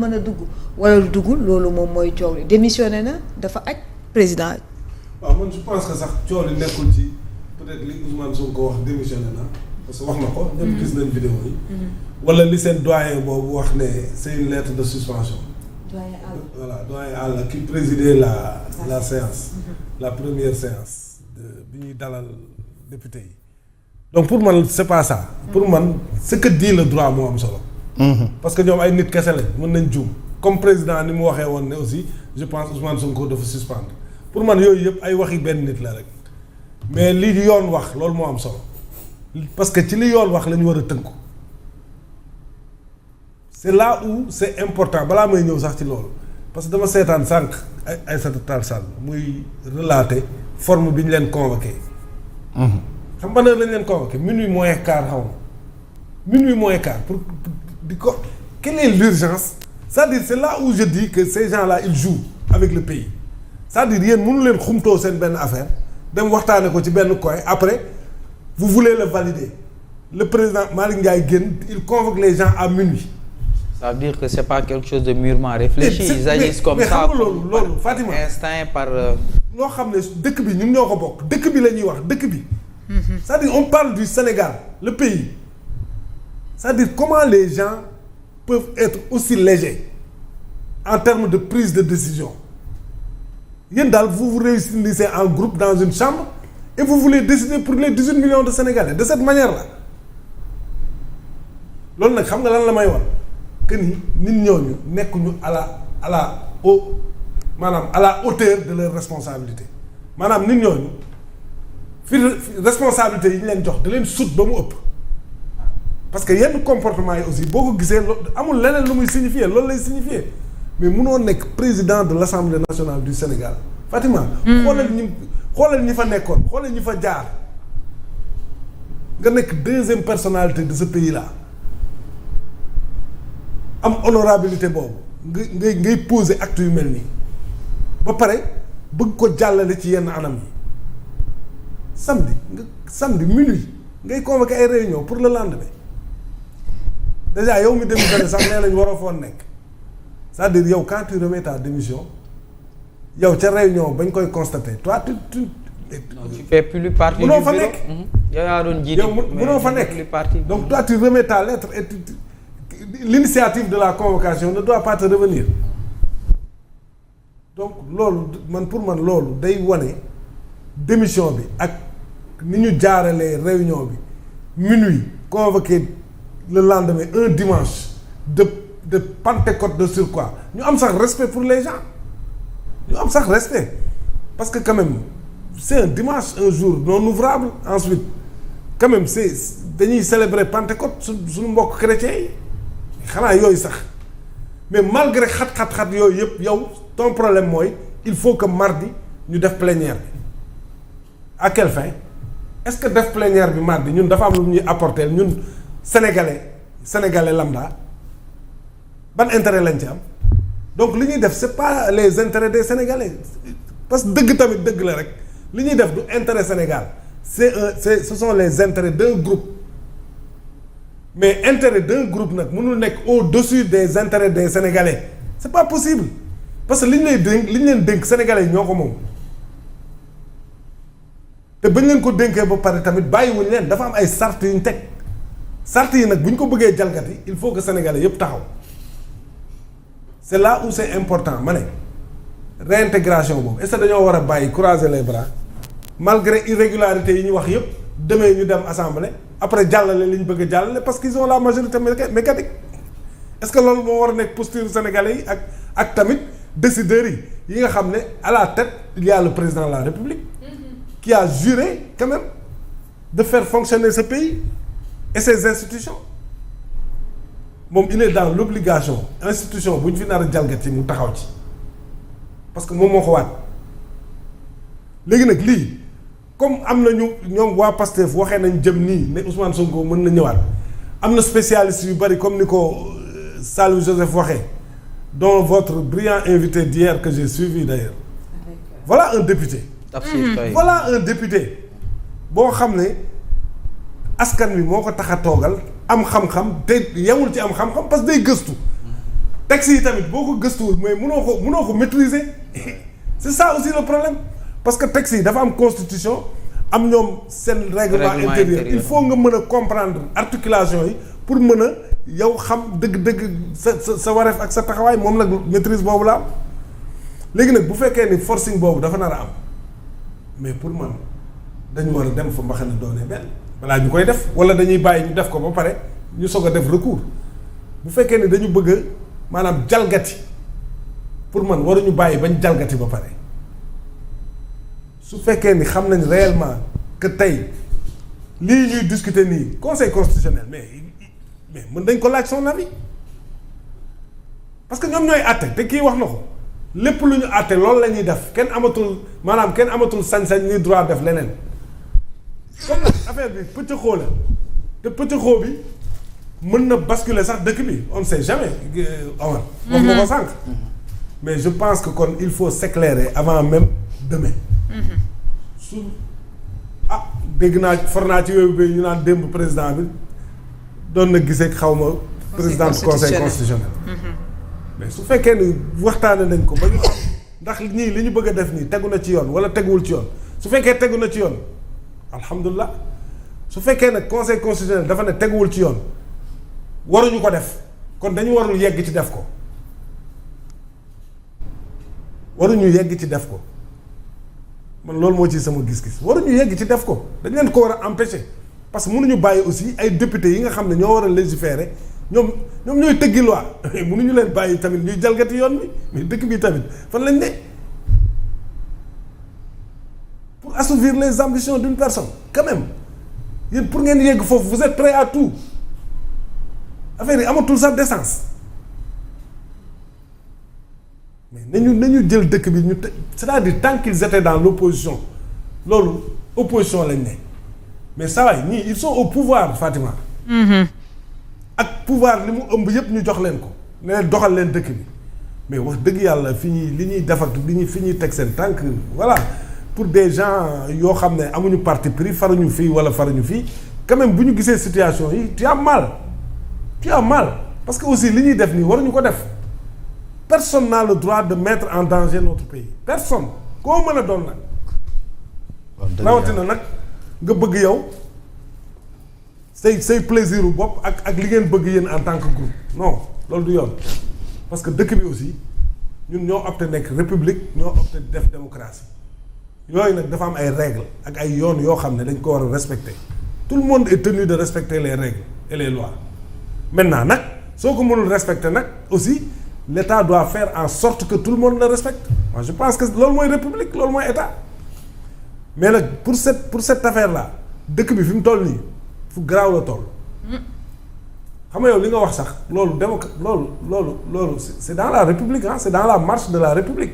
mën a dugg wala dugg loolu moom mooy coow li démissionné na dafa aj président. waaw man je pense que sax coow li nekkul ci peut-être li Ousmane Sonko wax démissionné na parce que wax na ko. ñëpp gis nañ vidéo yi. wala li seen doyen boobu wax ne c'est une lettre de suspension. doyen Alla. voilà doyen Alla qui présidait la séance. La première séance bi ñuy dalal député yi. donc pour man c'est pas ça. pour man ce que dit le droit moo am solo. parce que ñoom ay nit kese lañ mën nañ juum comme président ni mu waxee woon ne aussi je pense Ousmane Sonko dafa suspendre pour man yooyu yëpp ay waxi benn nit la rek mais lii di yoon wax loolu moo am solo parce que ci li yoon wax la ñu war a tënku c'est là où c'est important balaa may ñëw sax ci loolu parce que dama seetaan sànq ay Aïssata Tall Sall muy relater forme bi ñu leen convoqué. xam nga lañ leen convoqué minuit moins quart xaw ma minuit moins quart pour di ko quelle est l'urgence c'est-à-dire c'est là où je dis que ces gens-là ils jouent avec le pays c'est-à-dire yéen mënu leen xumtoo seen benn affaire dem waxtaane ko ci benn coin après vous voulez le valider le président Malick Ndiaye génn il convoque les gens à minuit. ça veut dire que c'est pas quelque chose de mûrement réfléchi. Ils agissent comme ça mais loolu Fatima instinct par. loo xam ne dëkk bi ñun ñoo ko bokk dëkk bi la ñuy wax dëkk bi. c'est-à-dire on parle du Sénégal le pays c'est-à-dire comment les gens peuvent être aussi légers en termes de prise de décision yéen daal vous vous réunissez en groupe dans une chambre et vous voulez décider pour les 18 millions de Sénégalais de cette manière-là loolu nag xam nga lan la may wax que ni nit ñooñu nekkuñu maanaam à la hauteur de leur responsabilité maanaam nit ñooñu fi responsabilité yi ñu leen jox da leen sut ba mu ëpp parce que yenn comportement yi aussi boo ko gisee amul leneen lu muy signifier loolu lay signifier mais munoo nekk président de l'Assemblée nationale du Sénégal Fatima. xoolal ñi fa nekkoon xoolal ñi fa jaar nga nekk deuxième personnalité de ce pays-là am honorabilité boobu ngay poser acte yu mel nii ba pare bëgg ko jàllale ci yenn anam yi. samedi minuit ngay convoquer ay réunion pour le lendemain déjà yow mi démissionné sax nee nañ waroo foon nekk c'est-à-dire yow quand tu remets ta démission yow ca réunion bañ koy constater toi tu fais plus partie du bureau. fa nekk yow yaa doon jiite yow mënoo fa nekk donc toi tu remets ta lettre et l'initiative de la convocation ne doit pas te revenir donc loolu pour man loolu day wane démission bi ak ni ñu jaaralee réunion bi minuit convoqué le lendemain un dimanche de Pentecôte de surcroît ñu am sax respect pour les gens ñu am sax respect parce que quand même c'est un dimanche un jour non ouvrable ensuite quand même c'est dañuy célébrer Pentecôte suñu mbokk chrétiens yi xanaa yooyu sax mais malgré xat yooyu yëpp yow ton problème mooy il faut que mardi ñu def plénière bi à quelle fin est-ce que def plénière bi mardi ñun dafa am lu ñuy apporter ñun sénégalais lambda ban intérêt lañ ci am donc li ñuy def c'est pas les intérêts des sénégalais parce que dëgg tamit dëgg la rek li ñuy def du intérêt Sénégal ce sont les intérêts d'un groupe mais intérêt d'un groupe nag mënul nekk au-dessus des intérêts des sénégalais c'est pas possible parce que li ñu leen dénk sénégalais yi ñoo ko moom. te bañ leen ko dénkee ba pare tamit bàyyiwuñ leen dafa am ay sart yu ñu teg sart yi nag bu ñu ko bëggee jalgati il faut que sénégalais yëpp taxaw c'est là où c'est important ma ne réintégration boobu est-ce que dañoo war a bàyyi croiser les bras malgré irrégularité yi ñu wax yëpp demee ñu dem assemblée après jàllale li ñu bëgg a jàllale parce qu'ils ont la majorité mécanique est-ce que loolu moo war a nekk posture sénégalais yi ak tamit décideurs yi nga xam ne à la tête il y a le président de la République qui a juré quand même de faire fonctionner ce pays et ses institutions moom il est dans l'obligation institution bu ñu fi nar a jalgati mu taxaw ci parce que moom moo ko waat léegi nag lii comme am nañu ñoom waa Pastef waxee nañ jëm nii ne Ousmane Sonko mën na ñëwaat am na spécialiste yu bari comme ni ko Saliou Joseph waxee dont votre brillant invité d'hier que j'ai suivi d'ailleurs voilà un député voilà un député boo xam ne askan wi moo ko tax a toogal am xam-xam te yemul ci am xam-xam parce que day gëstu texte yi tamit boo ko gëstuwul mais mënoo ko maîtriser c'est ça aussi le problème parce que texte yi dafa am constitution am ñoom seen règlement intérieur il faut nga mën a comprendre articulation yi pour mën a yow xam dëgg-dëgg sa wareef ak sa taxawaay moom nag maîtrise boobu la am léegi nag bu fekkee ni forcing boobu dafa nar a am mais pour man dañu war a dem fa mbaxana doone benn balaa ñu koy def wala dañuy bàyyi ñu def ko ba pare ñu soog a def recours bu fekkee ni dañu bëgg a maanaam jalgati pour man waruñu bàyyi bañ jalgati ba pare su fekkee ni xam nañ réellement que tey lii ñuy discuter nii conseil constitutionnel mais mën dañ ko laaj son avis parce que ñoom ñooy àtte te kii wax na ko lépp lu ñu àtte loolu la ñuy def kenn amatul sañ-sañ ni droit def leneen comme nag affaire bi pëccëxoo la te pëccëxoo bi mën na basculer sax dëkk bi on ne sait jamais Omar wax nga ko sànq mais je pense que kon il faut s'éclairer avant même demain su dégg naa for naa ci yooyu ñu naan démb président bi doon na gisee xaw ma président du conseil constitutionnel mais su fekkee ni waxtaane nañ ko ba ñu xam ndax ñii li ñu bëgg a def nii tegu na ci yoon wala teguwul ci yoon su fekkee tegu na ci yoon alhamdulilah su fekkee nag conseil constitutionnel dafa ne teguwul ci yoon waruñu ko def kon dañu warul yegg ci def ko man loolu moo ci sama gis-gis waruñu yegg ci def ko dañ leen ko war a empêcher parce que mënuñu bàyyi aussi ay députés yi nga xam ne ñoo war a légiférer ñoom ñooy tëggi loi mënuñu leen bàyyi tamit ñuy jalgati yoon bi mais dëkk bi tamit fan lañ ne pour assouvir les ambitions d'une personne quand même yéen pour ngeen yegg foofu vous êtes prêts à tout affaire yi amatul sax d'essence mais nañu jël dëkk bi ñu c'est-à-dire tant qu'ils étaient dans l'opposition loolu opposition lañ ne mais saa waay ñii ils sont au pouvoir Fatima. ak pouvoir li mu ëmb yëpp ñu jox leen ko ne leen doxal leen dëkk bi mais wax dëgg yàlla fi ñuy def ak fi ñuy teg seen tànk voilà pour des gens yoo xam ne amuñu parti pris faruñu fii wala faruñu fii quand même bu ñu gisee situation yi tu as mal parce que aussi li ñuy def nii waruñu ko def personne n'a le droit de mettre en danger notre pays personne koo mën a doon nag rawatina nag nga bëgg yow say plaisir u bopp ak li ngeen bëgg yéen en tant que groupe non loolu du yoon parce que dëkk bi aussi ñun ñoo opté nekk république ñoo opté def démocratie yooyu nag dafa am ay règles ak ay yoon yoo xam ne dañ ko war a respecter tout le monde est tenu de respecter les règles et les lois maintenant nag soo ko mënul respecter nag aussi l'État doit faire en sorte que tout le monde le respecte moi je pense que loolu mooy république loolu mooy État mais nag pour cette affaire là dëkk bi fi mu toll nii fu garaaw la toll xam nga yow li nga wax sax loolu loolu c'est dans la République c'est dans la marche de la République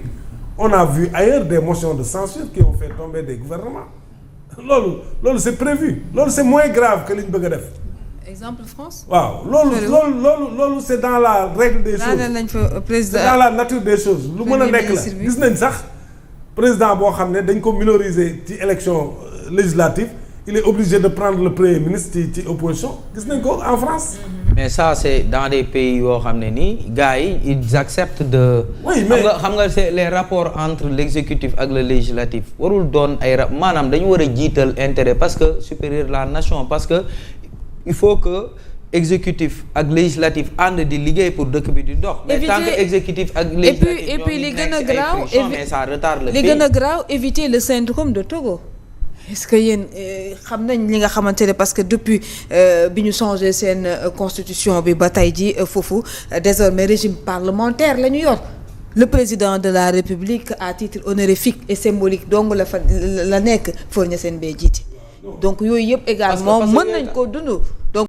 on a vu ailleurs des motions de censure qui ont fait tomber des gouvernements loolu c'est prévu loolu c'est moins grave que li ñu bëgg a def. exemple France. waaw loolu c'est dans la règle des choses nañ fa président c'est dans la nature des choses lu mën a nekk la gis nañ sax président boo xam ne dañ ko minoriser ci élection législative il est obligé de prendre le premier ministre ci opposition gis nañ ko en France. mais ça c'est dans des pays yoo xam ne nii gars yi ils acceptent de. oui mais xam nga c'est les rapports entre l'exécutif ak le législatif warul doon ay maanaam dañu war a jiital intérêt parce que supérieur la nation parce que il faut que exécutif ak législatif ànd di liggéey pour dëkk bi di dox. mais tant que exécutif ak législatif et puis li gën a graaw mais ça retarde le pays. li gën a graaw éviter le syndrome de Togo. est-ce que yéen xam nañ li nga xamante ne parce que depuis bi ñu changé seen constitution bi ba tey ji foofu désormais régime parlementaire la ñu yor le président de la République à titre honorifique et symbolique donc la nekk foo ña seen bee jiite donc yooyu yëpp également mën nañ ko dund